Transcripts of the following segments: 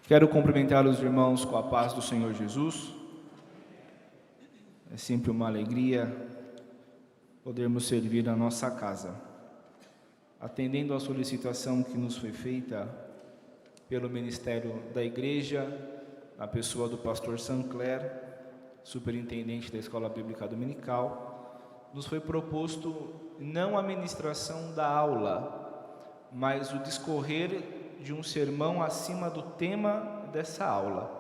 Quero cumprimentar os irmãos com a paz do Senhor Jesus. É sempre uma alegria podermos servir a nossa casa. Atendendo à solicitação que nos foi feita pelo Ministério da Igreja, na pessoa do pastor Sancler, superintendente da Escola Bíblica Dominical, nos foi proposto não a ministração da aula, mas o discorrer de um sermão acima do tema dessa aula.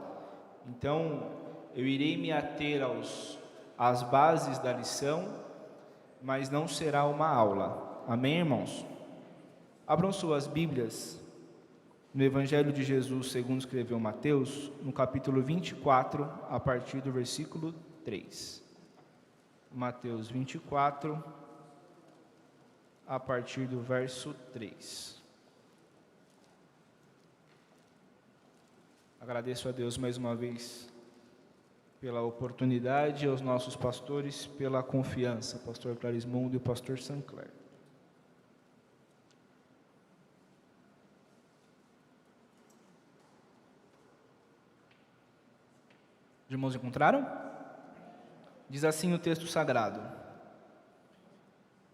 Então, eu irei me ater às bases da lição, mas não será uma aula. Amém, irmãos? Abram suas Bíblias no Evangelho de Jesus segundo escreveu Mateus, no capítulo 24, a partir do versículo 3. Mateus 24, a partir do verso 3. Agradeço a Deus mais uma vez pela oportunidade e aos nossos pastores pela confiança, pastor Clarismundo e o pastor Sancler. Os irmãos encontraram? Diz assim o texto sagrado.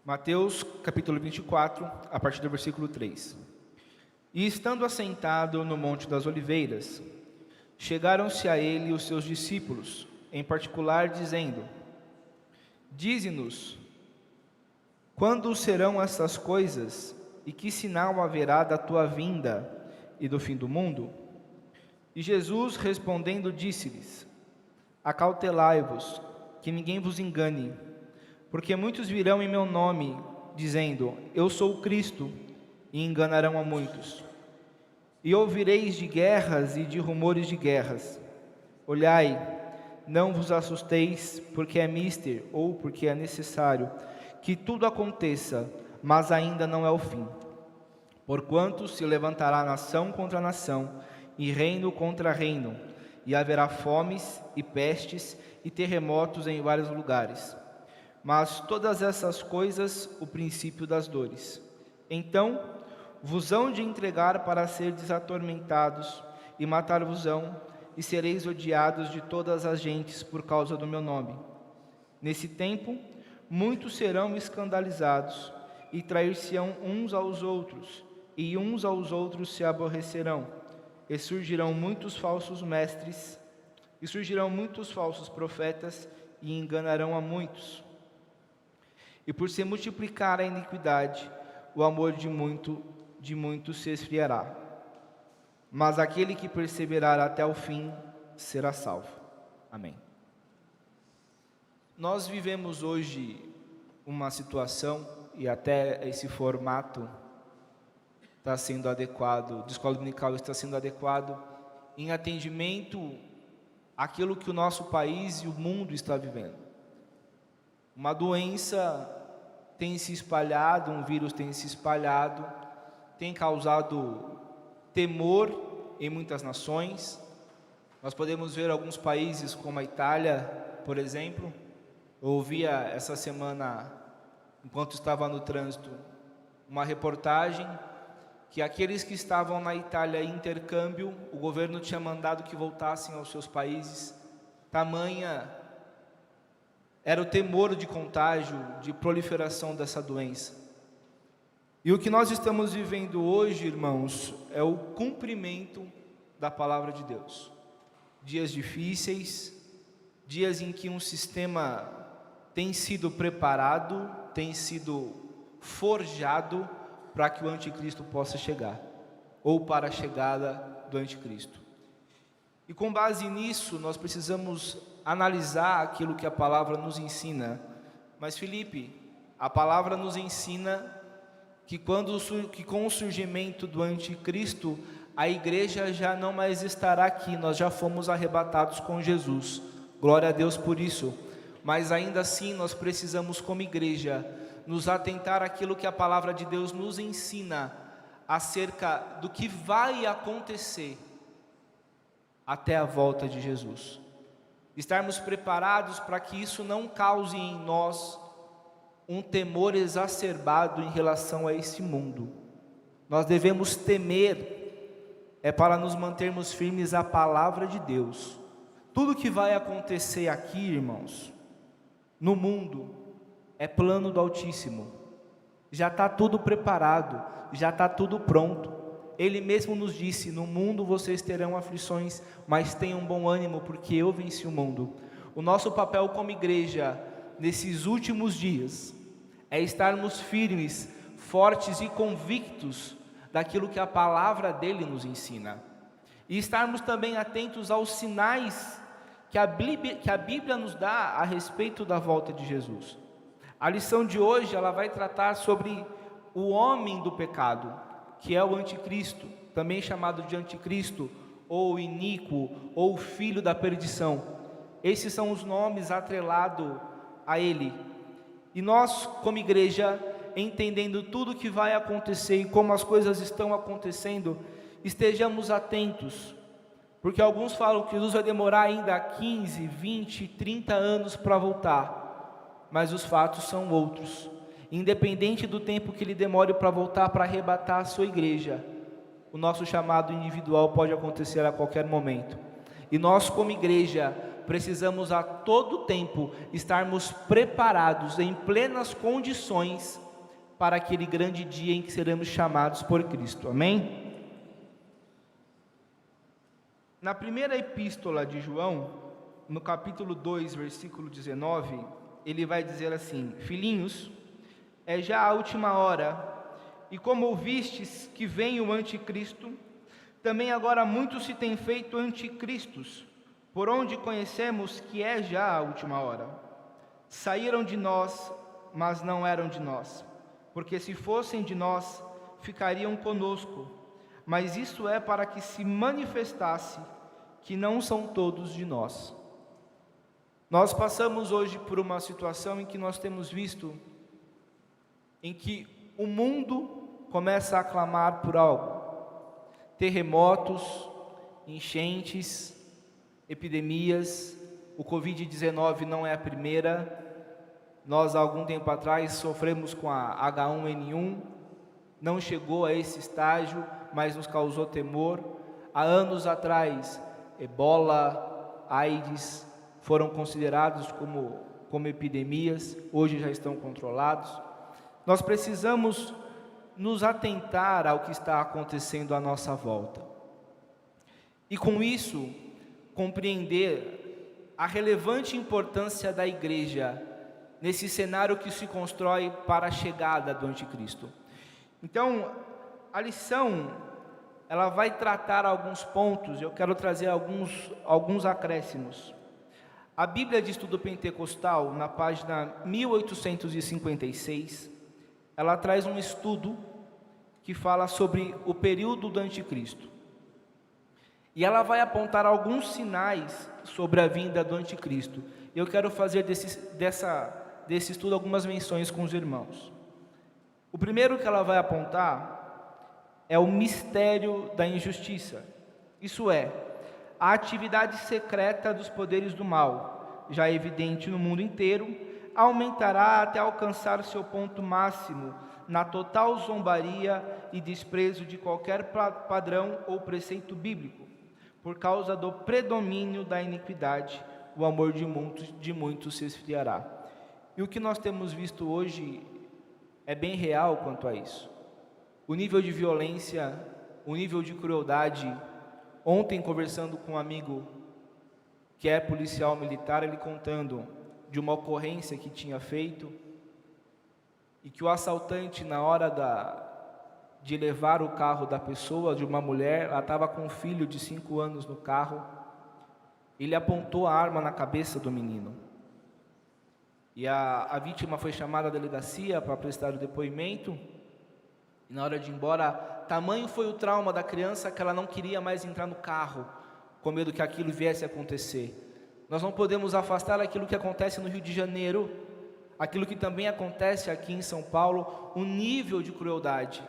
Mateus capítulo 24, a partir do versículo 3. E estando assentado no Monte das Oliveiras, chegaram-se a ele os seus discípulos, em particular dizendo: Dize-nos, quando serão estas coisas, e que sinal haverá da tua vinda e do fim do mundo? E Jesus respondendo disse-lhes: Acautelai-vos, que ninguém vos engane, porque muitos virão em meu nome, dizendo: Eu sou o Cristo, e enganarão a muitos. E ouvireis de guerras e de rumores de guerras. Olhai, não vos assusteis, porque é mister, ou porque é necessário, que tudo aconteça, mas ainda não é o fim. Porquanto se levantará nação contra nação, e reino contra reino, e haverá fomes, e pestes, e terremotos em vários lugares. Mas todas essas coisas, o princípio das dores. Então vos hão de entregar para serdes atormentados, e matar-vos-ão, e sereis odiados de todas as gentes por causa do meu nome. Nesse tempo, muitos serão escandalizados, e trair-se-ão uns aos outros, e uns aos outros se aborrecerão, e surgirão muitos falsos mestres, e surgirão muitos falsos profetas, e enganarão a muitos. E por se multiplicar a iniquidade, o amor de muitos se esfriará. Mas aquele que perseverar até o fim será salvo. Amém. Nós vivemos hoje uma situação, e até esse formato está sendo adequado, de escola dominical está sendo adequado, em atendimento àquilo que o nosso país e o mundo está vivendo. Uma doença tem se espalhado, um vírus tem se espalhado, tem causado temor em muitas nações. Nós podemos ver alguns países como a Itália, por exemplo. Eu ouvia essa semana, enquanto estava no trânsito, uma reportagem que aqueles que estavam na Itália em intercâmbio, o governo tinha mandado que voltassem aos seus países. Tamanha era o temor de contágio, de proliferação dessa doença. E o que nós estamos vivendo hoje, irmãos, é o cumprimento da palavra de Deus. Dias difíceis, dias em que um sistema tem sido preparado, tem sido forjado para que o anticristo possa chegar, ou para a chegada do anticristo. E com base nisso, nós precisamos analisar aquilo que a palavra nos ensina. Mas, Felipe, a palavra nos ensina que com o surgimento do anticristo, a igreja já não mais estará aqui, nós já fomos arrebatados com Jesus. Glória a Deus por isso. Mas ainda assim nós precisamos, como igreja, nos atentar àquilo que a palavra de Deus nos ensina acerca do que vai acontecer até a volta de Jesus. Estarmos preparados para que isso não cause em nós um temor exacerbado em relação a esse mundo. Nós devemos temer é para nos mantermos firmes à palavra de Deus. Tudo que vai acontecer aqui, irmãos, no mundo, é plano do Altíssimo. Já está tudo preparado, já está tudo pronto. Ele mesmo nos disse: no mundo vocês terão aflições, mas tenham bom ânimo, porque eu venci o mundo. O nosso papel como igreja, nesses últimos dias, é estarmos firmes, fortes e convictos daquilo que a palavra dele nos ensina. E estarmos também atentos aos sinais que a Bíblia nos dá a respeito da volta de Jesus. A lição de hoje, ela vai tratar sobre o homem do pecado, que é o anticristo, também chamado de anticristo, ou iníquo, ou filho da perdição. Esses são os nomes atrelados a ele. E nós, como igreja, entendendo tudo o que vai acontecer e como as coisas estão acontecendo, estejamos atentos, porque alguns falam que Jesus vai demorar ainda 15, 20, 30 anos para voltar, mas os fatos são outros. Independente do tempo que ele demore para voltar para arrebatar a sua igreja, o nosso chamado individual pode acontecer a qualquer momento. E nós, como igreja, precisamos a todo tempo estarmos preparados, em plenas condições, para aquele grande dia em que seremos chamados por Cristo. Amém? Na primeira epístola de João, no capítulo 2, versículo 19, ele vai dizer assim: filhinhos, é já a última hora, e como ouvistes que vem o anticristo, também agora muitos se têm feito anticristos, por onde conhecemos que é já a última hora. Saíram de nós, mas não eram de nós, porque se fossem de nós, ficariam conosco, mas isso é para que se manifestasse que não são todos de nós. Nós passamos hoje por uma situação em que nós temos visto, em que o mundo começa a clamar por algo. Terremotos, enchentes, epidemias, o Covid-19 não é a primeira. Nós, há algum tempo atrás, sofremos com a H1N1, não chegou a esse estágio, mas nos causou temor. Há anos atrás, Ebola, AIDS, foram considerados como epidemias, hoje já estão controlados. Nós precisamos nos atentar ao que está acontecendo à nossa volta. E com isso, compreender a relevante importância da igreja nesse cenário que se constrói para a chegada do anticristo. Então, a lição, ela vai tratar alguns pontos, eu quero trazer alguns acréscimos. A Bíblia de Estudo Pentecostal, na página 1856, ela traz um estudo que fala sobre o período do anticristo. E ela vai apontar alguns sinais sobre a vinda do anticristo. Eu quero fazer desse estudo algumas menções com os irmãos. O primeiro que ela vai apontar é o mistério da injustiça. Isso é, a atividade secreta dos poderes do mal, já evidente no mundo inteiro, aumentará até alcançar seu ponto máximo na total zombaria e desprezo de qualquer padrão ou preceito bíblico. Por causa do predomínio da iniquidade, o amor de muitos se esfriará. E o que nós temos visto hoje é bem real quanto a isso. O nível de violência, o nível de crueldade. Ontem, conversando com um amigo que é policial militar, ele contando de uma ocorrência que tinha feito, e que o assaltante, na hora de levar o carro da pessoa, de uma mulher, ela estava com um filho de 5 anos no carro, ele apontou a arma na cabeça do menino. E a vítima foi chamada à delegacia para prestar o depoimento, e na hora de ir embora, tamanho foi o trauma da criança que ela não queria mais entrar no carro, com medo que aquilo viesse a acontecer. Nós não podemos afastar aquilo que acontece no Rio de Janeiro, aquilo que também acontece aqui em São Paulo, o nível de crueldade.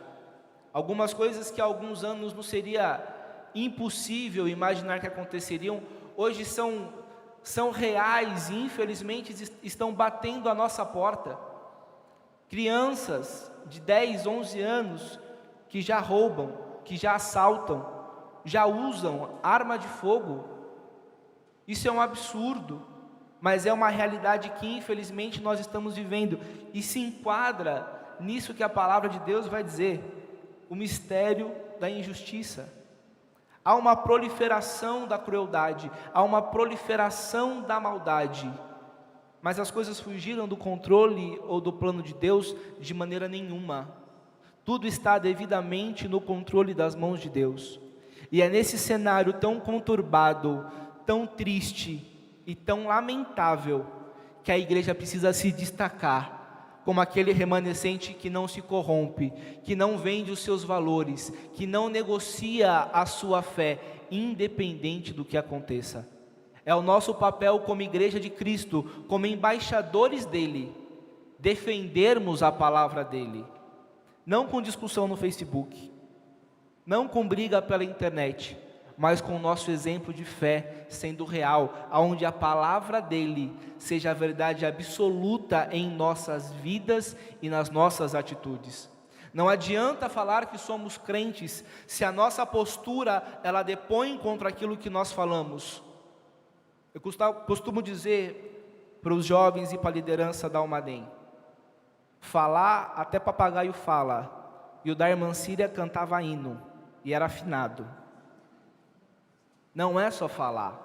Algumas coisas que há alguns anos não seria impossível imaginar que aconteceriam, hoje são reais e infelizmente estão batendo a nossa porta. Crianças de 10, 11 anos que já roubam, que já assaltam, já usam arma de fogo. Isso é um absurdo, mas é uma realidade que infelizmente nós estamos vivendo, e se enquadra nisso que a palavra de Deus vai dizer, o mistério da injustiça. Há uma proliferação da crueldade, há uma proliferação da maldade, mas as coisas fugiram do controle ou do plano de Deus de maneira nenhuma. Tudo está devidamente no controle das mãos de Deus. E é nesse cenário tão conturbado, tão triste e tão lamentável que a igreja precisa se destacar como aquele remanescente que não se corrompe, que não vende os seus valores, que não negocia a sua fé, independente do que aconteça. É o nosso papel como igreja de Cristo, como embaixadores dele, defendermos a palavra dele, não com discussão no Facebook, não com briga pela internet, mas com o nosso exemplo de fé sendo real, onde a palavra dele seja a verdade absoluta em nossas vidas e nas nossas atitudes. Não adianta falar que somos crentes se a nossa postura ela depõe contra aquilo que nós falamos. Eu costumo dizer para os jovens e para a liderança da Almaden, falar até papagaio fala, e o da irmã Síria cantava hino, e era afinado. Não é só falar,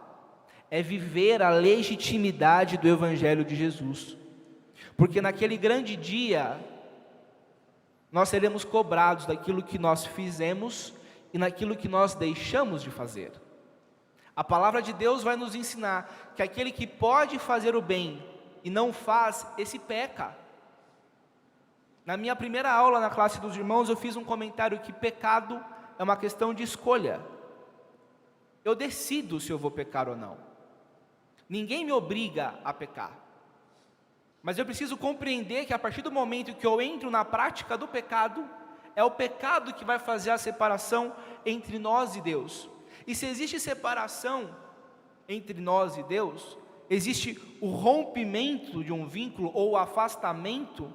é viver a legitimidade do Evangelho de Jesus, porque naquele grande dia, nós seremos cobrados daquilo que nós fizemos e naquilo que nós deixamos de fazer. A palavra de Deus vai nos ensinar que aquele que pode fazer o bem e não faz, esse peca. Na minha primeira aula na classe dos irmãos, eu fiz um comentário que pecado é uma questão de escolha. Eu decido se eu vou pecar ou não. Ninguém me obriga a pecar. Mas eu preciso compreender que a partir do momento que eu entro na prática do pecado, é o pecado que vai fazer a separação entre nós e Deus. E se existe separação entre nós e Deus, existe o rompimento de um vínculo ou o afastamento,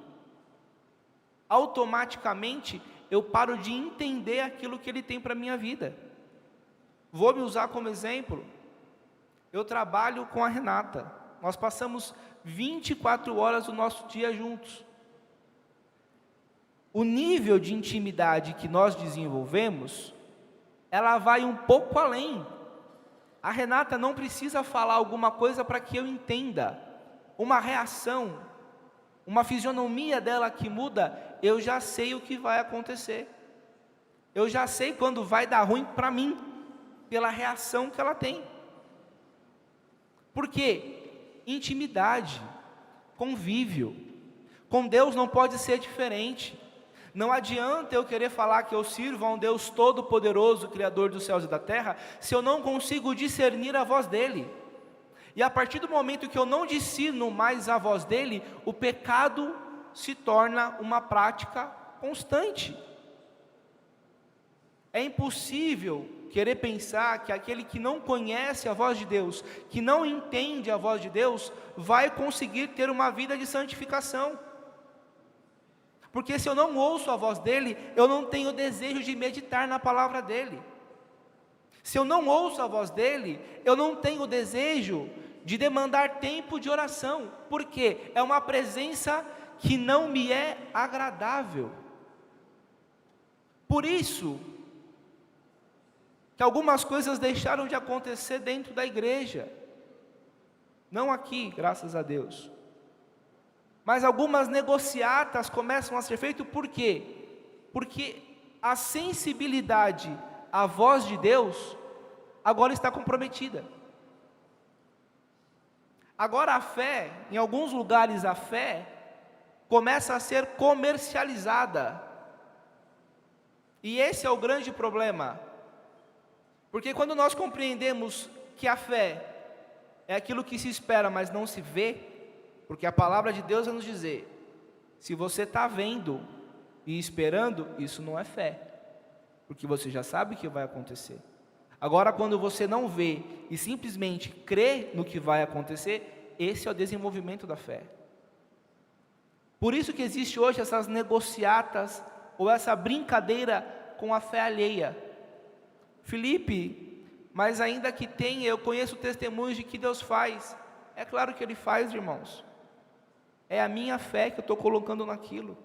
automaticamente eu paro de entender aquilo que Ele tem para a minha vida. Vou me usar como exemplo. Eu trabalho com a Renata. Nós passamos 24 horas do nosso dia juntos. O nível de intimidade que nós desenvolvemos, ela vai um pouco além. A Renata não precisa falar alguma coisa para que eu entenda. Uma reação, uma fisionomia dela que muda, eu já sei o que vai acontecer. Eu já sei quando vai dar ruim para mim, pela reação que ela tem. Por quê? Intimidade, convívio. Com Deus não pode ser diferente. Não adianta eu querer falar que eu sirvo a um Deus todo-poderoso, Criador dos céus e da terra, se eu não consigo discernir a voz dEle. E a partir do momento que eu não discerno mais a voz dEle, o pecado se torna uma prática constante. É impossível querer pensar que aquele que não conhece a voz de Deus, que não entende a voz de Deus, vai conseguir ter uma vida de santificação. Porque se eu não ouço a voz dEle, eu não tenho desejo de meditar na palavra dEle. Se eu não ouço a voz dEle, eu não tenho desejo de demandar tempo de oração. Por quê? É uma presença que não me é agradável. Por isso que algumas coisas deixaram de acontecer dentro da igreja. Não aqui, graças a Deus. Mas algumas negociatas começam a ser feitas, por quê? Porque a sensibilidade à voz de Deus agora está comprometida. Agora a fé, em alguns lugares a fé, começa a ser comercializada. E esse é o grande problema. Porque quando nós compreendemos que a fé é aquilo que se espera, mas não se vê, porque a palavra de Deus vai nos dizer, se você está vendo e esperando, isso não é fé, porque você já sabe o que vai acontecer. Agora, quando você não vê e simplesmente crê no que vai acontecer, esse é o desenvolvimento da fé. Por isso que existe hoje essas negociatas, ou essa brincadeira com a fé alheia. Felipe, mas ainda que tenha, eu conheço testemunhos de que Deus faz. É claro que Ele faz, irmãos. É a minha fé que eu estou colocando naquilo.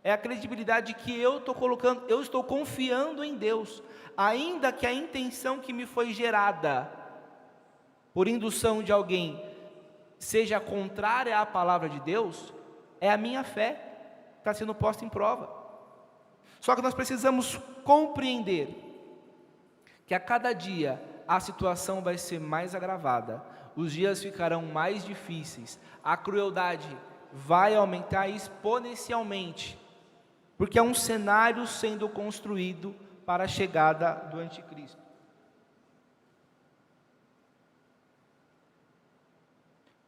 É a credibilidade que eu estou colocando, eu estou confiando em Deus. Ainda que a intenção que me foi gerada por indução de alguém seja contrária à palavra de Deus, é a minha fé que está sendo posta em prova. Só que nós precisamos compreender que a cada dia a situação vai ser mais agravada, os dias ficarão mais difíceis, a crueldade vai aumentar exponencialmente, porque é um cenário sendo construído para a chegada do anticristo.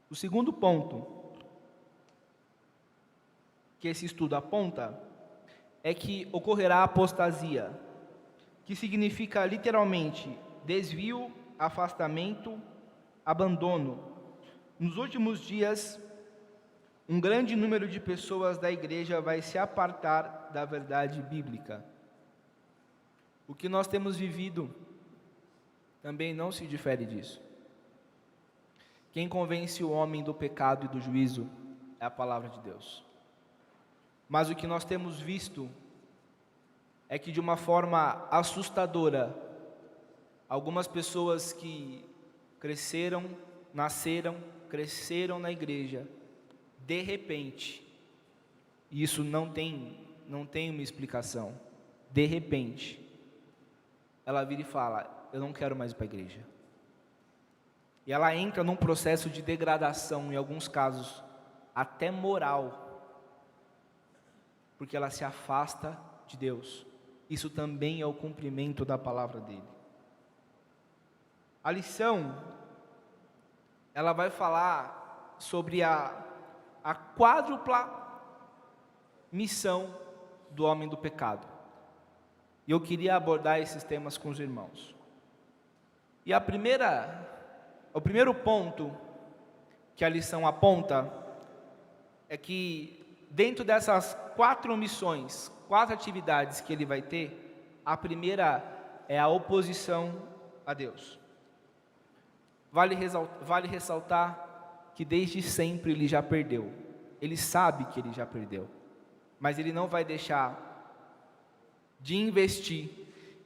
O segundo ponto que esse estudo aponta é que ocorrerá apostasia, que significa literalmente desvio, afastamento, abandono. Nos últimos dias, um grande número de pessoas da igreja vai se apartar da verdade bíblica. O que nós temos vivido também não se difere disso. Quem convence o homem do pecado e do juízo é a palavra de Deus. Mas o que nós temos visto é que, de uma forma assustadora, algumas pessoas que nasceram, cresceram na igreja, de repente, e isso não tem uma explicação, de repente, ela vira e fala: eu não quero mais ir para a igreja. E ela entra num processo de degradação, em alguns casos, até moral, porque ela se afasta de Deus. Isso também é o cumprimento da palavra dele. A lição, ela vai falar sobre a quádrupla missão do homem do pecado. E eu queria abordar esses temas com os irmãos. E o primeiro ponto que a lição aponta é que, dentro dessas 4 missões, 4 atividades que ele vai ter, a primeira é a oposição a Deus. Vale ressaltar que desde sempre ele já perdeu. Ele sabe que ele já perdeu, mas ele não vai deixar de investir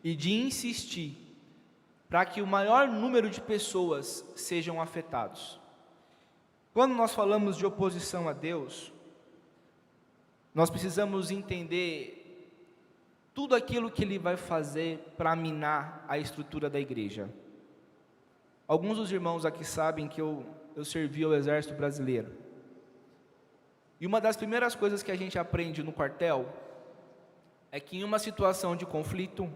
e de insistir para que o maior número de pessoas sejam afetados. Quando nós falamos de oposição a Deus, nós precisamos entender tudo aquilo que ele vai fazer para minar a estrutura da igreja. Alguns dos irmãos aqui sabem que eu servi ao Exército Brasileiro. E uma das primeiras coisas que a gente aprende no quartel é que, em uma situação de conflito,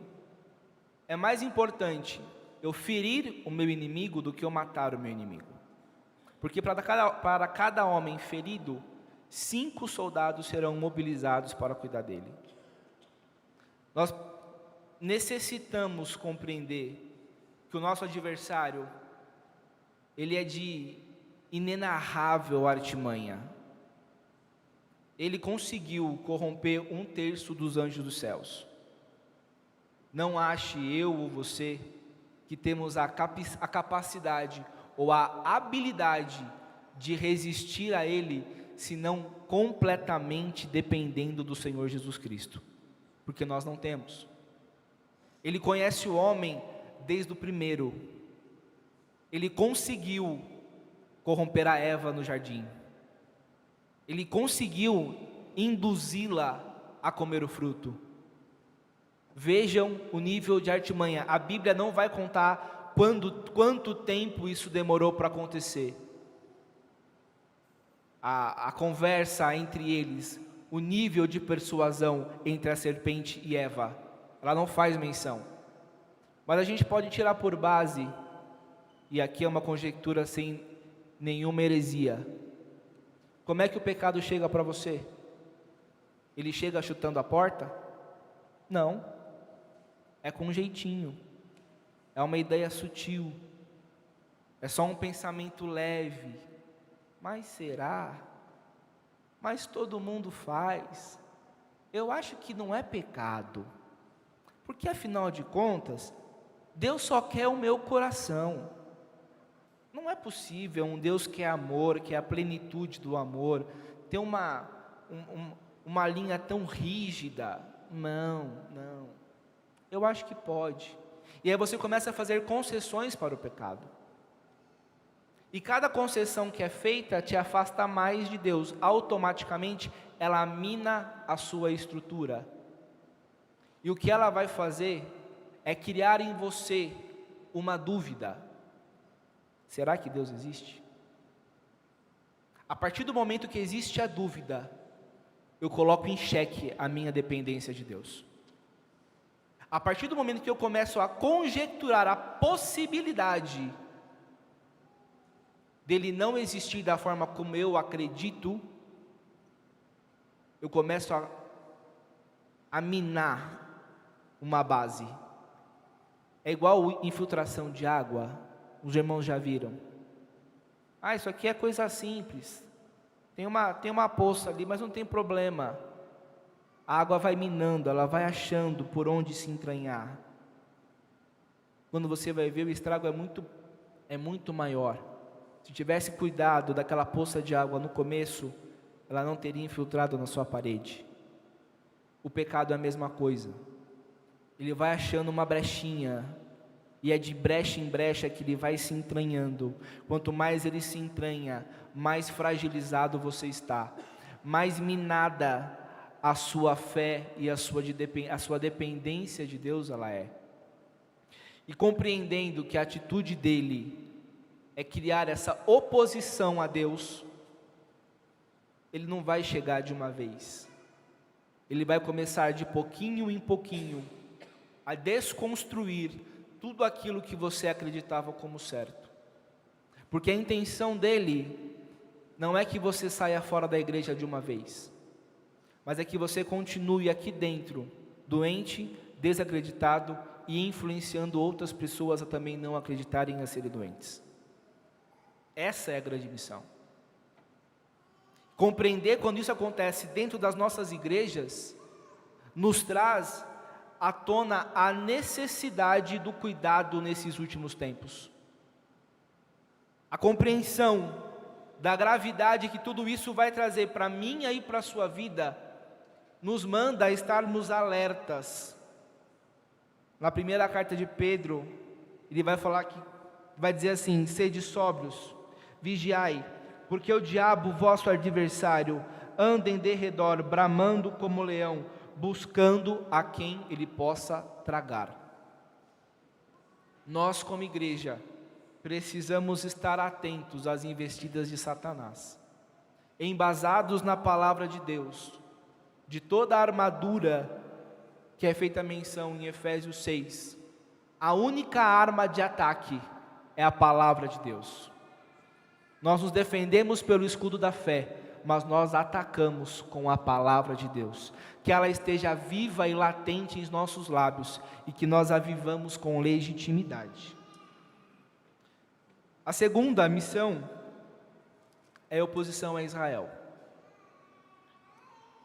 é mais importante eu ferir o meu inimigo do que eu matar o meu inimigo. Porque para cada homem ferido, 5 soldados serão mobilizados para cuidar dele. Nós necessitamos compreender que o nosso adversário, ele é de inenarrável artimanha. Ele conseguiu corromper 1/3 dos anjos dos céus. Não ache eu ou você que temos a capacidade ou a habilidade de resistir a ele, senão completamente dependendo do Senhor Jesus Cristo, porque nós não temos. Ele conhece o homem desde o primeiro. Ele conseguiu corromper a Eva no jardim. Ele conseguiu induzi-la a comer o fruto. Vejam o nível de artimanha. A Bíblia não vai contar quanto tempo isso demorou para acontecer. A conversa entre eles, o nível de persuasão entre a serpente e Eva, ela não faz menção. Mas a gente pode tirar por base, e aqui é uma conjectura sem nenhuma heresia: como é que o pecado chega para você? Ele chega chutando a porta? Não. É com um jeitinho. É uma ideia sutil. É só um pensamento leve. Mas será? Mas todo mundo faz. Eu acho que não é pecado. Porque afinal de contas, Deus só quer o meu coração. Não é possível um Deus que é amor, que é a plenitude do amor, ter uma linha tão rígida. Não. Eu acho que pode. E aí você começa a fazer concessões para o pecado. E cada concessão que é feita te afasta mais de Deus. Automaticamente, ela mina a sua estrutura. E o que ela vai fazer é criar em você uma dúvida. Será que Deus existe? A partir do momento que existe a dúvida, eu coloco em xeque a minha dependência de Deus. A partir do momento que eu começo a conjecturar a possibilidade dele não existir da forma como eu acredito, eu começo a minar uma base. É igual infiltração de água, os irmãos já viram. Isso aqui é coisa simples, tem uma poça ali, mas não tem problema. A água vai minando, ela vai achando por onde se entranhar. Quando você vai ver, o estrago é muito maior. Se tivesse cuidado daquela poça de água no começo, ela não teria infiltrado na sua parede. O pecado é a mesma coisa. Ele vai achando uma brechinha, e é de brecha em brecha que ele vai se entranhando. Quanto mais ele se entranha, mais fragilizado você está, mais minada a sua fé e a sua dependência de Deus ela é. E compreendendo que a atitude dele é criar essa oposição a Deus, ele não vai chegar de uma vez. Ele vai começar de pouquinho em pouquinho a desconstruir tudo aquilo que você acreditava como certo. Porque a intenção dele não é que você saia fora da igreja de uma vez, mas é que você continue aqui dentro, doente, desacreditado e influenciando outras pessoas a também não acreditarem e a serem doentes. Essa é a grande missão. Compreender quando isso acontece dentro das nossas igrejas, nos traz à tona a necessidade do cuidado nesses últimos tempos. A compreensão da gravidade que tudo isso vai trazer para mim e para a sua vida, nos manda a estarmos alertas. Na primeira carta de Pedro, ele vai falar que, vai dizer assim: sede sóbrios, vigiai, porque o diabo, vosso adversário, anda em derredor, bramando como leão, buscando a quem ele possa tragar. Nós, como igreja, precisamos estar atentos às investidas de Satanás, embasados na palavra de Deus, de toda a armadura que é feita menção em Efésios 6. A única arma de ataque é a palavra de Deus. Nós nos defendemos pelo escudo da fé, mas nós atacamos com a palavra de Deus. Que ela esteja viva e latente em nossos lábios e que nós a vivamos com legitimidade. A segunda missão é a oposição a Israel.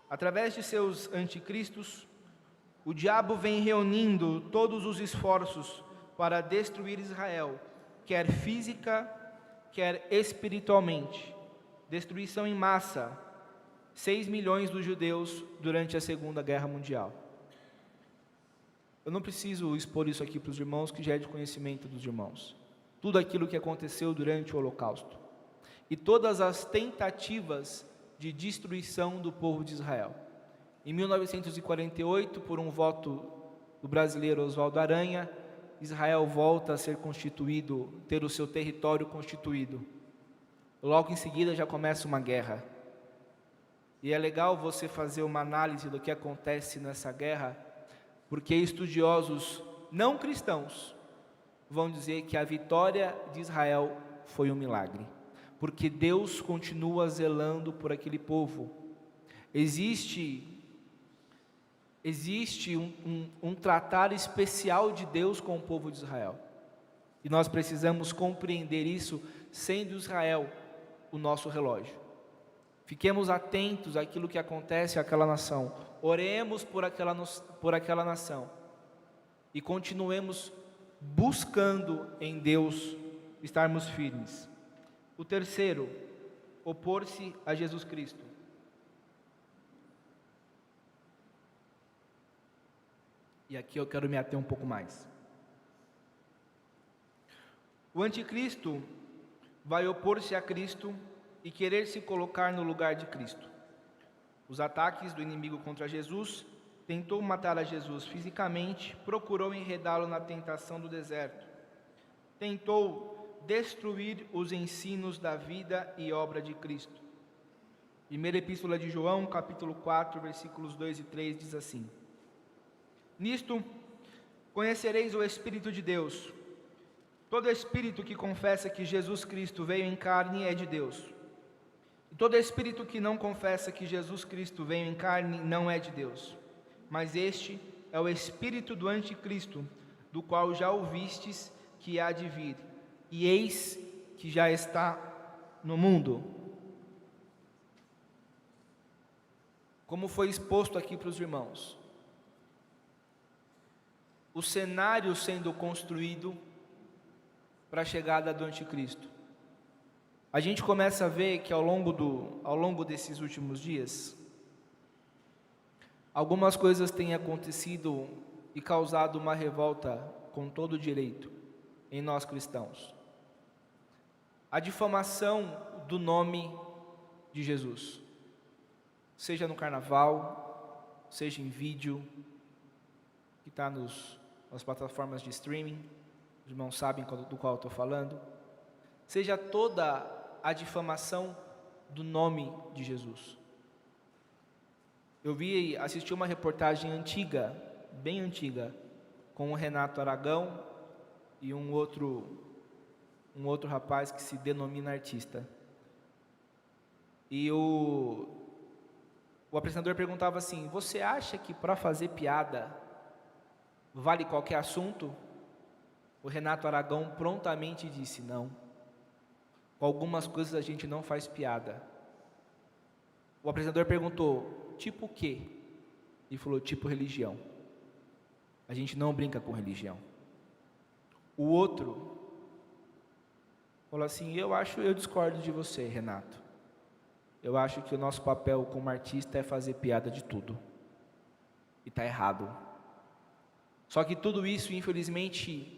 Através de seus anticristos, o diabo vem reunindo todos os esforços para destruir Israel, quer física, quer espiritualmente. Destruição em massa, 6 milhões dos judeus durante a Segunda Guerra Mundial. Eu não preciso expor isso aqui para os irmãos, que já é de conhecimento dos irmãos. Tudo aquilo que aconteceu durante o Holocausto. E todas as tentativas de destruição do povo de Israel. Em 1948, por um voto do brasileiro Oswaldo Aranha, Israel volta a ser constituído, ter o seu território constituído. Logo em seguida já começa uma guerra. E é legal você fazer uma análise do que acontece nessa guerra, porque estudiosos não cristãos vão dizer que a vitória de Israel foi um milagre, porque Deus continua zelando por aquele povo. Existe um tratar especial de Deus com o povo de Israel, e nós precisamos compreender isso, sendo Israel o nosso relógio. Fiquemos atentos àquilo que acontece àquela nação, oremos por aquela nação, e continuemos buscando em Deus estarmos firmes. O terceiro, opor-se a Jesus Cristo. E aqui eu quero me ater um pouco mais. O anticristo vai opor-se a Cristo e querer se colocar no lugar de Cristo. Os ataques do inimigo contra Jesus: tentou matar a Jesus fisicamente, procurou enredá-lo na tentação do deserto, tentou destruir os ensinos da vida e obra de Cristo. Primeira Epístola de João, capítulo 4, versículos 2 e 3, diz assim: Nisto conhecereis o Espírito de Deus. Todo espírito que confessa que Jesus Cristo veio em carne é de Deus. E todo espírito que não confessa que Jesus Cristo veio em carne não é de Deus. Mas este é o espírito do anticristo, do qual já ouvistes que há de vir, e eis que já está no mundo. Como foi exposto aqui para os irmãos, o cenário sendo construído para a chegada do anticristo. A gente começa a ver que ao longo desses últimos dias, algumas coisas têm acontecido e causado uma revolta com todo direito em nós cristãos. A difamação do nome de Jesus, seja no carnaval, seja em vídeo, que está nas plataformas de streaming, os irmãos sabem do qual eu estou falando, seja toda a difamação do nome de Jesus. Eu assisti uma reportagem antiga, bem antiga, com o Renato Aragão e um outro rapaz que se denomina artista. E o apresentador perguntava assim: você acha que para fazer piada vale qualquer assunto? O Renato Aragão prontamente disse: não, com algumas coisas a gente não faz piada. O apresentador perguntou: tipo o quê? Ele falou: tipo religião. A gente não brinca com religião. O outro falou assim: eu discordo de você, Renato. Eu acho que o nosso papel como artista é fazer piada de tudo. E está errado. Só que tudo isso, infelizmente,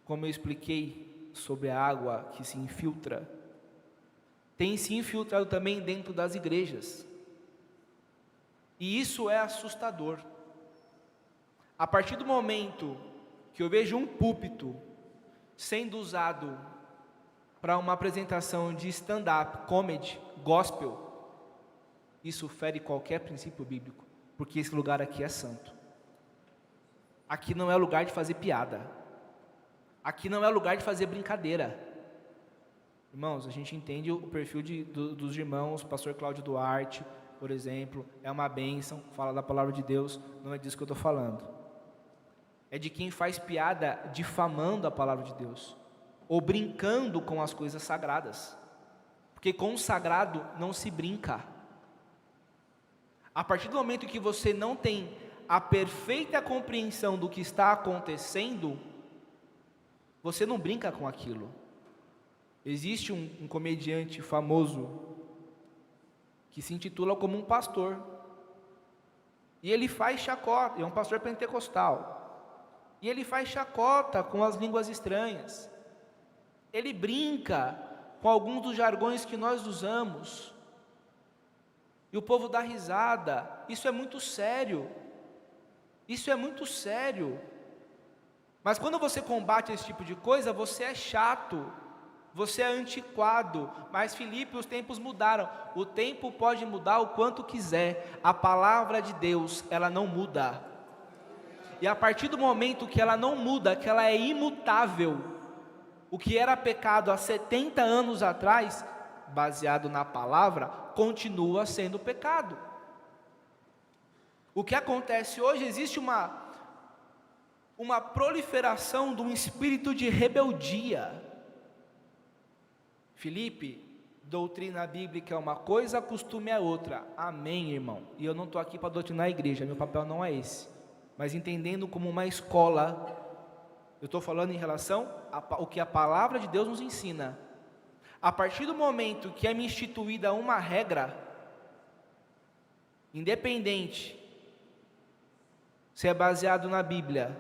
como eu expliquei sobre a água que se infiltra, tem se infiltrado também dentro das igrejas. E isso é assustador. A partir do momento que eu vejo um púlpito sendo usado para uma apresentação de stand-up, comedy, gospel, isso fere qualquer princípio bíblico, porque esse lugar aqui é santo. Aqui não é lugar de fazer piada. Aqui não é lugar de fazer brincadeira. Irmãos, a gente entende o perfil dos irmãos, pastor Cláudio Duarte, por exemplo, é uma bênção, fala da palavra de Deus, não é disso que eu estou falando. É de quem faz piada difamando a palavra de Deus, ou brincando com as coisas sagradas, porque com o sagrado não se brinca. A partir do momento que você não tem a perfeita compreensão do que está acontecendo, você não brinca com aquilo. Existe um comediante famoso que se intitula como um pastor, e ele faz chacota, é um pastor pentecostal, e ele faz chacota com as línguas estranhas, ele brinca com alguns dos jargões que nós usamos, e o povo dá risada. Isso é muito sério, isso é muito sério. Mas quando você combate esse tipo de coisa, você é chato, você é antiquado. Mas Filipe, os tempos mudaram. O tempo pode mudar o quanto quiser, a palavra de Deus, ela não muda. E a partir do momento que ela não muda, que ela é imutável, o que era pecado há 70 anos atrás, baseado na palavra, continua sendo pecado. O que acontece hoje, existe uma proliferação de um espírito de rebeldia. Filipe, doutrina bíblica é uma coisa, costume é outra. Amém, irmão? E eu não estou aqui para doutrinar a igreja, meu papel não é esse. mas entendendo como uma escola. Eu estou falando em relação ao que a palavra de Deus nos ensina. A partir do momento que é me instituída uma regra, independente se é baseado na Bíblia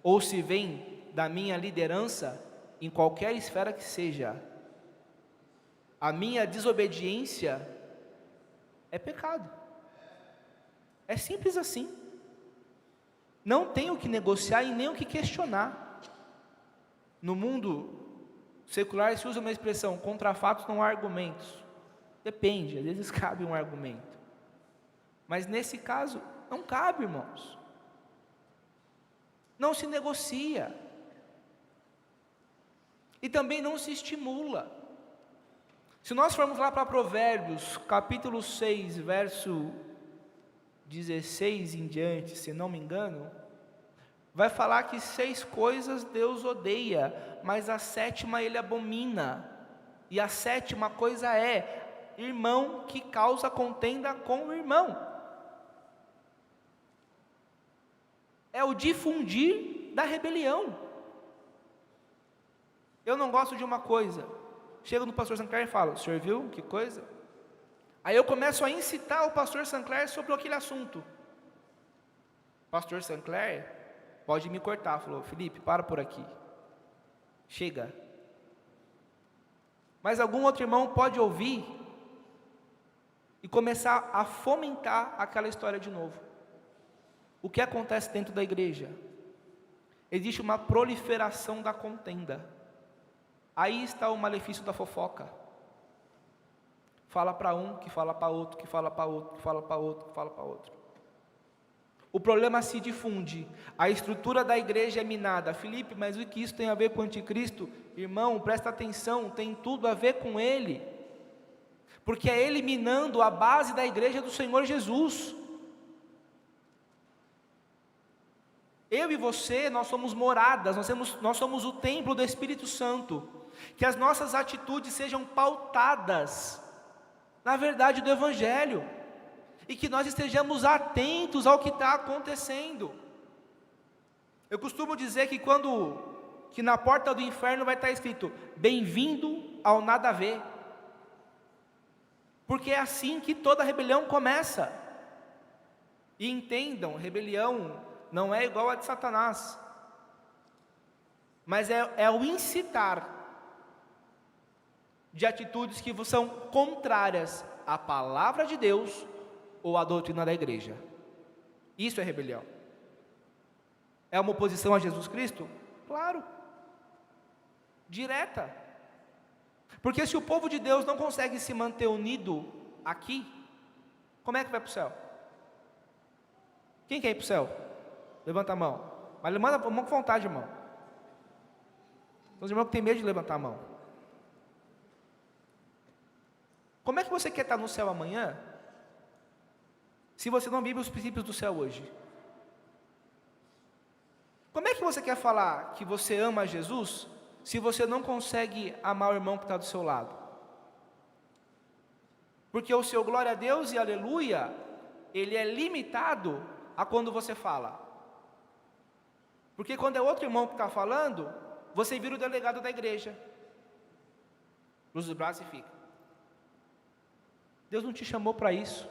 ou se vem da minha liderança, em qualquer esfera que seja, a minha desobediência é pecado. É simples assim. Não tem o que negociar e nem o que questionar. No mundo secular se usa uma expressão: contra fatos não há argumentos. Depende, às vezes cabe um argumento, mas nesse caso não cabe, irmãos. Não se negocia e também não se estimula. Se nós formos lá para Provérbios capítulo 6, verso 16 em diante, se não me engano, vai falar que 6 coisas Deus odeia, mas a 7ª Ele abomina. E a 7ª coisa é irmão que causa contenda com o irmão. É o difundir da rebelião. Eu não gosto de uma coisa, chego no pastor Sancler e falo: o senhor viu que coisa? Aí eu começo a incitar o pastor Sancler sobre aquele assunto. Pastor Sancler pode me cortar, falou: Felipe, para por aqui, chega. Mas algum outro irmão pode ouvir e começar a fomentar aquela história de novo. O que acontece dentro da igreja? Existe uma proliferação da contenda. Aí está o malefício da fofoca. Fala para um, que fala para outro, que fala para outro, que fala para outro, que fala para outro. O problema se difunde, a estrutura da igreja é minada. Felipe, mas o que isso tem a ver com o anticristo? Irmão, presta atenção, tem tudo a ver com ele, porque é ele minando a base da igreja do Senhor Jesus. Eu e você, nós somos moradas, nós somos o templo do Espírito Santo. Que as nossas atitudes sejam pautadas na verdade do Evangelho, e que nós estejamos atentos ao que está acontecendo. Eu costumo dizer que na porta do inferno vai estar escrito: bem-vindo ao nada a ver, porque é assim que toda rebelião começa. E entendam, rebelião não é igual a de Satanás, mas é o incitar de atitudes que são contrárias à palavra de Deus ou à doutrina da igreja. Isso é rebelião. É uma oposição a Jesus Cristo? Claro, direta. Porque se o povo de Deus não consegue se manter unido aqui, como é que vai para o céu? Quem quer ir para o céu? Levanta a mão. Mas levanta a mão com vontade, irmão. Os irmãos que têm medo de levantar a mão. Como é que você quer estar no céu amanhã, se você não vive os princípios do céu hoje? Como é que você quer falar que você ama Jesus, se você não consegue amar o irmão que está do seu lado? Porque o seu glória a Deus e aleluia, ele é limitado a quando você fala. Porque quando é outro irmão que está falando, você vira o delegado da igreja, cruza os braços e fica. Deus não te chamou para isso.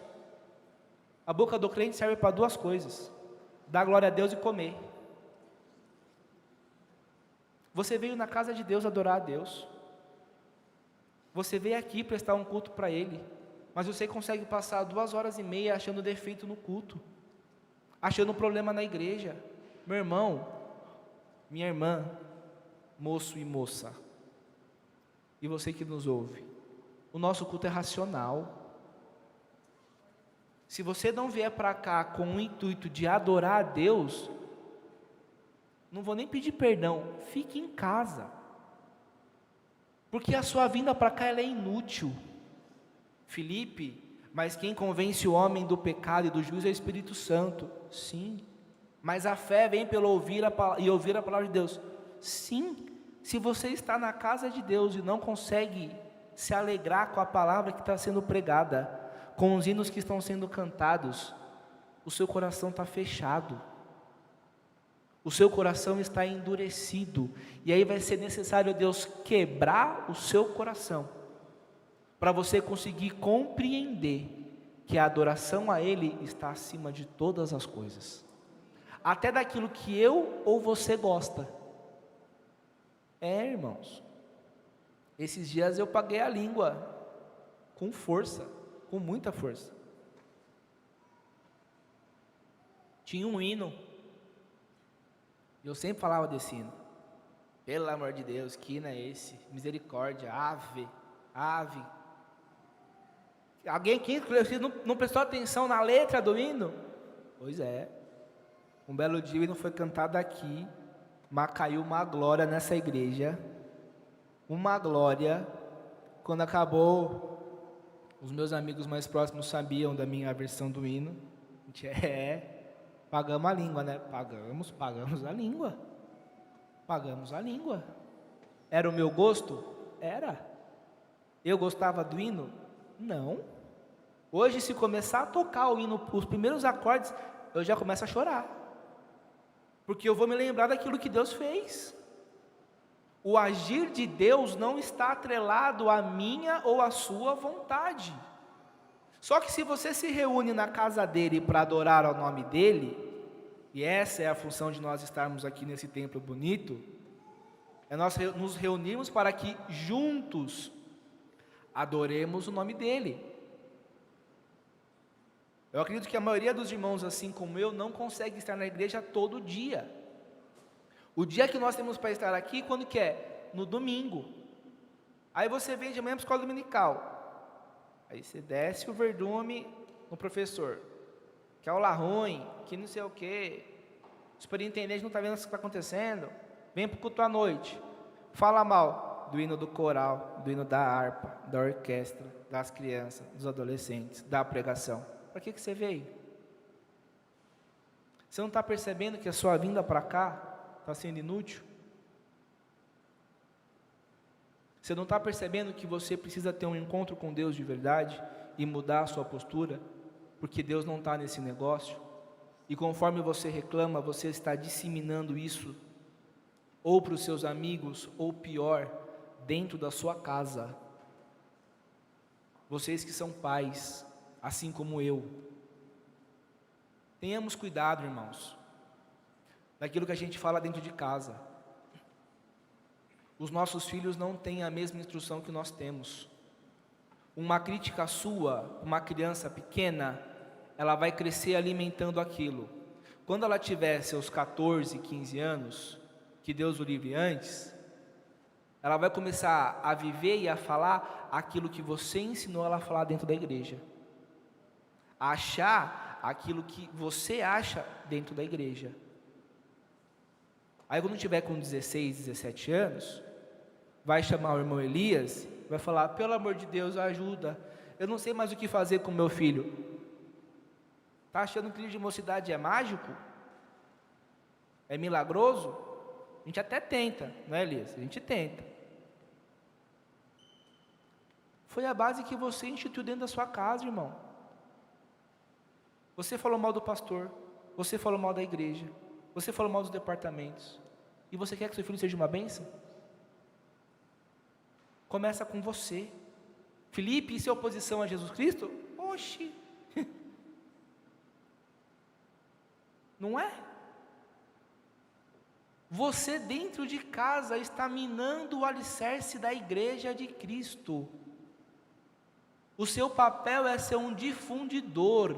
A boca do crente serve para 2 coisas: dar glória a Deus e comer. Você veio na casa de Deus adorar a Deus. Você veio aqui prestar um culto para Ele, mas você consegue passar 2h30 achando defeito no culto, achando problema na igreja. Meu irmão, minha irmã, moço e moça, e você que nos ouve, o nosso culto é racional. Se você não vier para cá com o intuito de adorar a Deus, não vou nem pedir perdão, fique em casa, porque a sua vinda para cá ela é inútil. Felipe, mas quem convence o homem do pecado e do juízo é o Espírito Santo. Sim, mas a fé vem pelo ouvir a palavra de Deus. Sim, se você está na casa de Deus e não consegue se alegrar com a palavra que está sendo pregada, com os hinos que estão sendo cantados, o seu coração está fechado. O seu coração está endurecido. E aí vai ser necessário Deus quebrar o seu coração, para você conseguir compreender que a adoração a Ele está acima de todas as coisas, até daquilo que eu ou você gosta. Irmãos, esses dias eu paguei a língua com força, com muita força. Tinha um hino, e eu sempre falava desse hino. Pelo amor de Deus, que hino é esse? Misericórdia, ave, ave. Alguém aqui não prestou atenção na letra do hino? Pois é. Um belo dia o hino foi cantado aqui, mas caiu uma glória nessa igreja. Uma glória. Quando acabou, os meus amigos mais próximos sabiam da minha versão do hino. A gente pagamos a língua, né? Pagamos a língua. Pagamos a língua. Era o meu gosto? Era. Eu gostava do hino? Não. Hoje, se começar a tocar o hino, os primeiros acordes, eu já começo a chorar, porque eu vou me lembrar daquilo que Deus fez. O agir de Deus não está atrelado à minha ou à sua vontade. Só que se você se reúne na casa dele para adorar ao nome dele, e essa é a função de nós estarmos aqui nesse templo bonito, é nós nos reunirmos para que juntos adoremos o nome dele. Eu acredito que a maioria dos irmãos, assim como eu, não consegue estar na igreja todo dia. O dia que nós temos para estar aqui, quando que é? No domingo. Aí você vem de manhã para a escola dominical. Aí você desce o verdume no professor. Que aula ruim, que não sei o quê. O superintendente não está vendo o que está acontecendo. Vem para o culto à noite. Fala mal do hino do coral, do hino da harpa, da orquestra, das crianças, dos adolescentes, da pregação. Para que você veio? Você não está percebendo que a sua vinda para cá está sendo inútil? Você não está percebendo que você precisa ter um encontro com Deus de verdade e mudar a sua postura? Porque Deus não está nesse negócio. E conforme você reclama, você está disseminando isso ou para os seus amigos, ou pior, dentro da sua casa. Vocês que são pais, assim como eu, tenhamos cuidado, irmãos, daquilo que a gente fala dentro de casa. Os nossos filhos não têm a mesma instrução que nós temos. Uma crítica sua, uma criança pequena, ela vai crescer alimentando aquilo. Quando ela tiver seus 14, 15 anos, que Deus o livre antes, ela vai começar a viver e a falar aquilo que você ensinou ela a falar dentro da igreja. A achar aquilo que você acha dentro da igreja. Aí quando tiver com 16, 17 anos, vai chamar o irmão Elias, vai falar: pelo amor de Deus, ajuda, eu não sei mais o que fazer com meu filho. Está achando que o livro de mocidade é mágico? É milagroso? A gente até tenta, não é, Elias? A gente tenta. Foi a base que você instituiu dentro da sua casa, irmão. Você falou mal do pastor, você falou mal da igreja, você falou mal dos departamentos, e você quer que seu filho seja uma bênção? Começa com você. Felipe, isso é oposição a Jesus Cristo? Oxi! Não é? Você dentro de casa está minando o alicerce da igreja de Cristo. O seu papel é ser um difundidor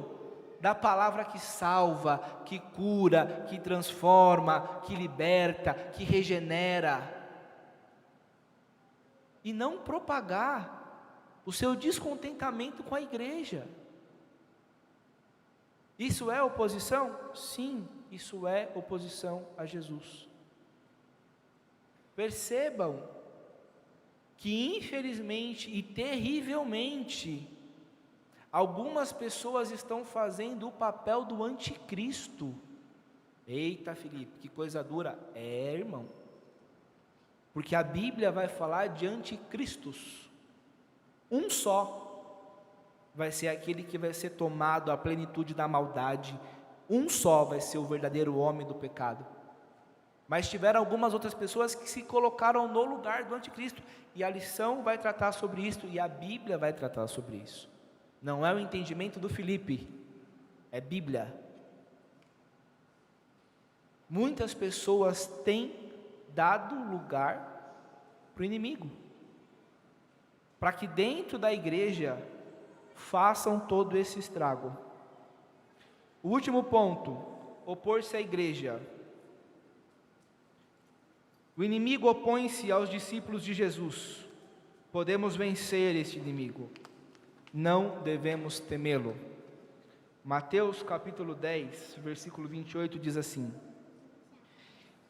da palavra que salva, que cura, que transforma, que liberta, que regenera. E não propagar o seu descontentamento com a igreja. Isso é oposição? Sim, isso é oposição a Jesus. Percebam que infelizmente e terrivelmente, algumas pessoas estão fazendo o papel do anticristo. Eita, Felipe, que coisa dura. Irmão, porque a Bíblia vai falar de anticristos. Um só vai ser aquele que vai ser tomado à plenitude da maldade. Um só vai ser o verdadeiro homem do pecado. Mas tiveram algumas outras pessoas que se colocaram no lugar do anticristo. E a lição vai tratar sobre isso, e a Bíblia vai tratar sobre isso. Não é o entendimento do Felipe, é Bíblia. Muitas pessoas têm dado lugar para o inimigo, para que dentro da igreja façam todo esse estrago. O último ponto, opor-se à igreja. O inimigo opõe-se aos discípulos de Jesus. Podemos vencer este inimigo, não devemos temê-lo. Mateus capítulo 10, versículo 28 diz assim: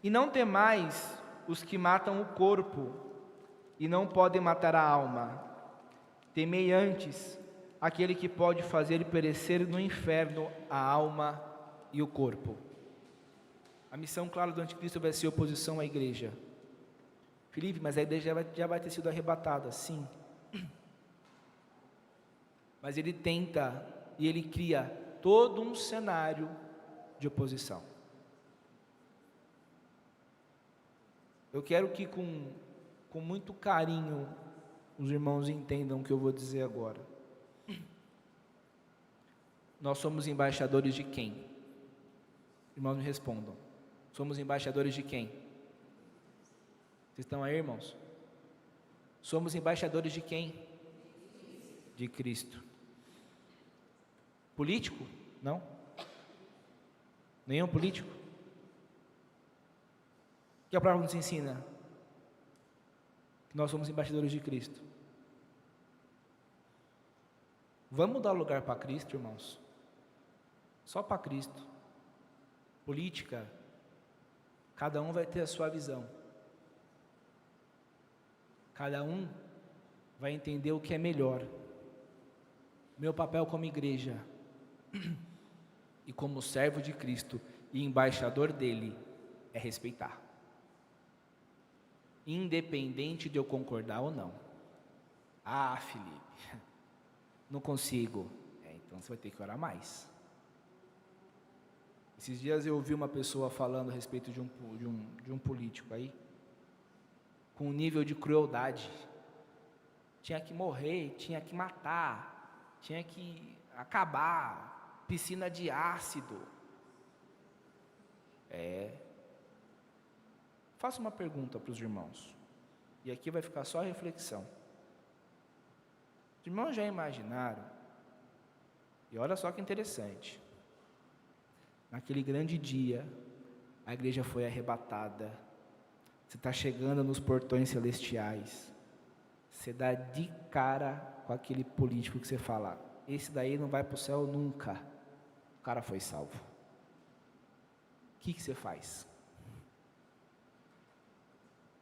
E não temais os que matam o corpo e não podem matar a alma. Temei antes aquele que pode fazer perecer no inferno a alma e o corpo. A missão clara do anticristo vai ser oposição à igreja. Felipe, mas a igreja já vai ter sido arrebatada, sim. Mas ele tenta e ele cria todo um cenário de oposição. Eu quero que com muito carinho os irmãos entendam o que eu vou dizer agora. Nós somos embaixadores de quem? Irmãos, me respondam. Somos embaixadores de quem? Vocês estão aí, irmãos? Somos embaixadores de quem? De Cristo. Político? Não. Nenhum político? O que a palavra nos ensina? Que nós somos embaixadores de Cristo. Vamos dar lugar para Cristo, irmãos? Só para Cristo. Política, cada um vai ter a sua visão. Cada um vai entender o que é melhor. Meu papel como igreja e como servo de Cristo e embaixador dele é respeitar, independente de eu concordar ou não. Ah, Felipe, não consigo. Então você vai ter que orar mais. Esses dias eu ouvi uma pessoa falando a respeito de um político aí, com um nível de crueldade. Tinha que morrer, tinha que matar, tinha que acabar, piscina de ácido. Faço uma pergunta para os irmãos, e aqui vai ficar só a reflexão. Os irmãos já imaginaram, e olha só que interessante, naquele grande dia, a igreja foi arrebatada, você está chegando nos portões celestiais, você dá de cara com aquele político que você fala, esse daí não vai para o céu nunca, o cara foi salvo. O que você faz?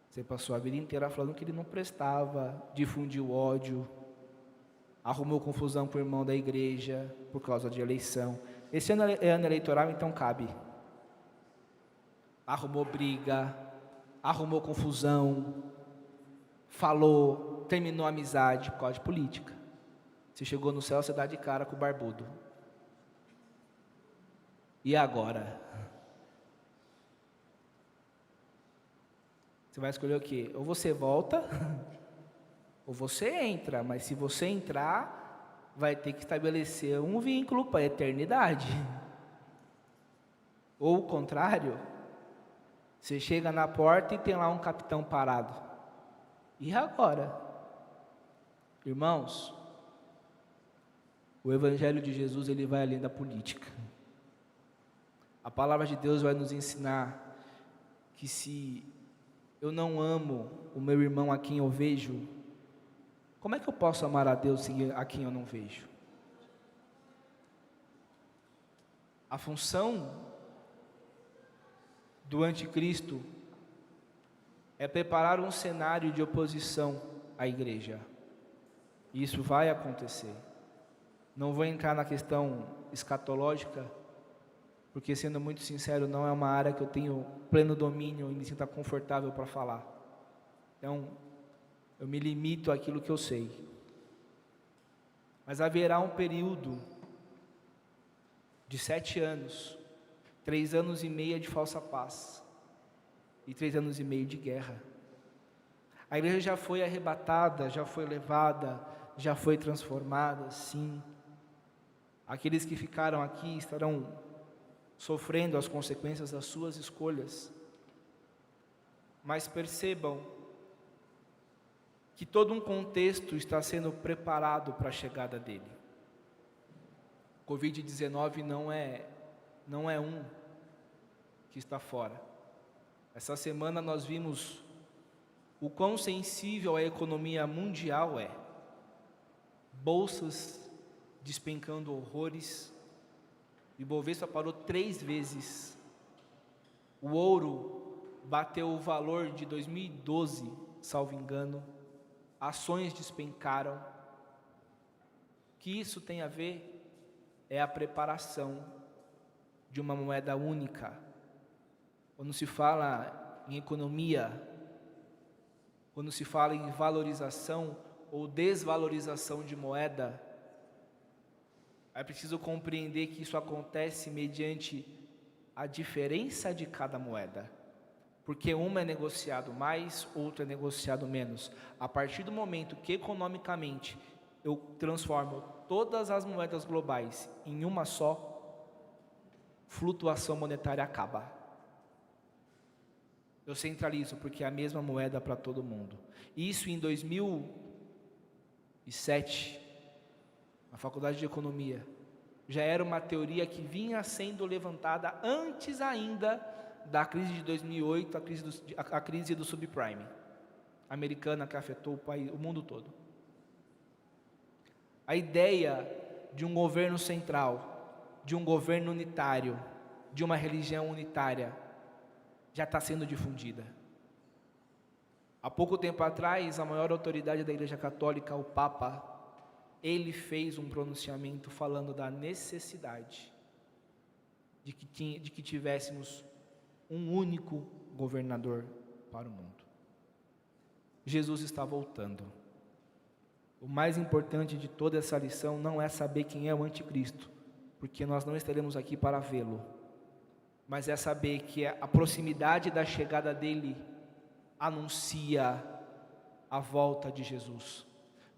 Você passou a vida inteira falando que ele não prestava, difundiu ódio, arrumou confusão com o irmão da igreja por causa de eleição. Esse ano é ano eleitoral, então cabe. Arrumou briga, arrumou confusão, falou, terminou a amizade por causa de política. Você chegou no céu, você dá de cara com o barbudo. E agora? Você vai escolher o quê? Ou você volta, ou você entra. Mas se você entrar, vai ter que estabelecer um vínculo para a eternidade. Ou o contrário, você chega na porta e tem lá um capitão parado. E agora? Irmãos, o Evangelho de Jesus, ele vai além da política. A palavra de Deus vai nos ensinar que se eu não amo o meu irmão a quem eu vejo, como é que eu posso amar a Deus a quem eu não vejo? A função do anticristo é preparar um cenário de oposição à igreja. E isso vai acontecer. Não vou entrar na questão escatológica, porque, sendo muito sincero, não é uma área que eu tenho pleno domínio e me sinta confortável para falar. Então, eu me limito àquilo que eu sei. Mas haverá um período de 7 anos, 3 anos e meio de falsa paz. e 3 anos e meio de guerra. A igreja já foi arrebatada, já foi levada, já foi transformada, sim. Aqueles que ficaram aqui estarão sofrendo as consequências das suas escolhas. Mas percebam que todo um contexto está sendo preparado para a chegada dele. Covid-19 não é um que está fora. Essa semana nós vimos o quão sensível a economia mundial é. Bolsas despencando horrores. O Ibovespa parou 3 vezes. O ouro bateu o valor de 2012, salvo engano. Ações despencaram. O que isso tem a ver? É a preparação de uma moeda única. Quando se fala em economia, quando se fala em valorização ou desvalorização de moeda, é preciso compreender que isso acontece mediante a diferença de cada moeda. Porque uma é negociado mais, outra é negociado menos. A partir do momento que economicamente eu transformo todas as moedas globais em uma só, flutuação monetária acaba. Eu centralizo porque é a mesma moeda para todo mundo. Isso em 2007, na Faculdade de Economia, já era uma teoria que vinha sendo levantada antes ainda da crise de 2008, a crise do subprime americana que afetou o mundo todo. A ideia de um governo central, de um governo unitário, de uma religião unitária, já está sendo difundida. Há pouco tempo atrás, a maior autoridade da Igreja Católica, o Papa, ele fez um pronunciamento falando da necessidade de que tivéssemos um único governador para o mundo. Jesus está voltando. O mais importante de toda essa lição não é saber quem é o anticristo, porque nós não estaremos aqui para vê-lo, mas é saber que a proximidade da chegada dele anuncia a volta de Jesus.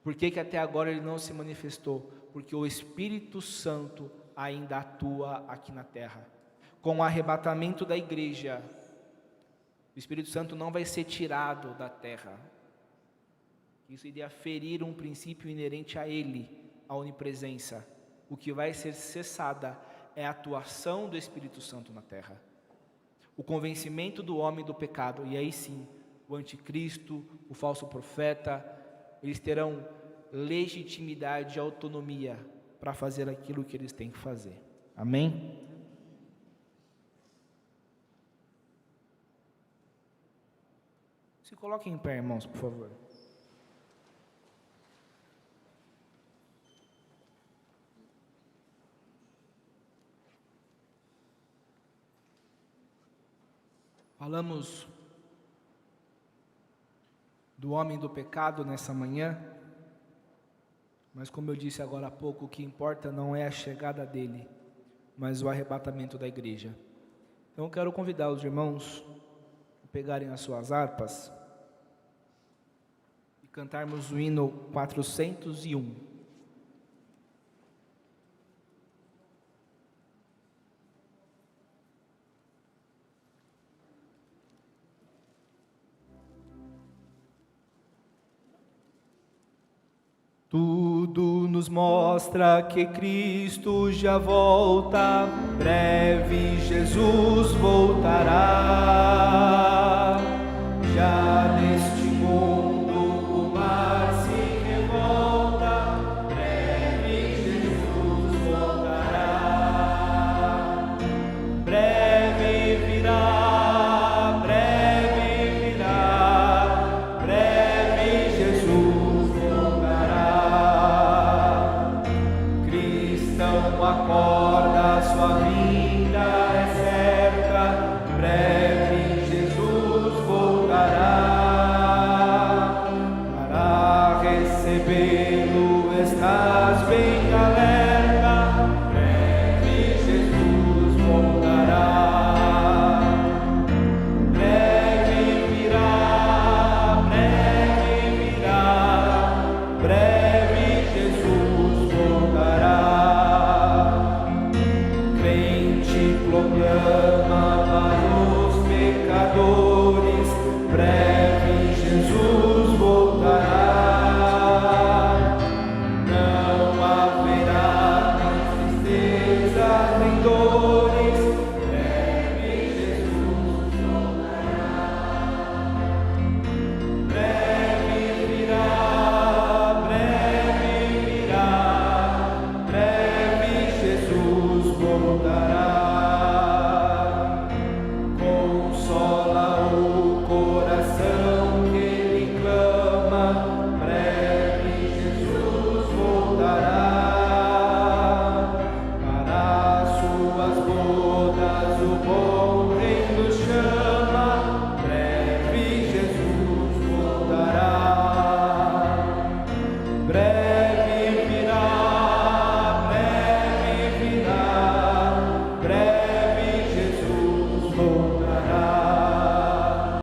Por que até agora ele não se manifestou? Porque o Espírito Santo ainda atua aqui na terra. Com o arrebatamento da igreja, o Espírito Santo não vai ser tirado da terra. Isso iria ferir um princípio inerente a ele, a onipresença. O que vai ser cessada é a atuação do Espírito Santo na terra. O convencimento do homem do pecado, e aí sim, o anticristo, o falso profeta, eles terão legitimidade e autonomia para fazer aquilo que eles têm que fazer. Amém? Se coloquem em pé, irmãos, por favor. Falamos do homem do pecado nessa manhã, mas como eu disse agora há pouco, o que importa não é a chegada dele, mas o arrebatamento da igreja. Então eu quero convidar os irmãos a pegarem as suas harpas e cantarmos o hino 401. Tudo nos mostra que Cristo já volta, breve Jesus voltará. Já neste mundo o mar se revolta, breve Jesus voltará. Breve virá, breve virá, breve Jesus. Acorda, sua vinda é certa, breve Jesus voltará. glória.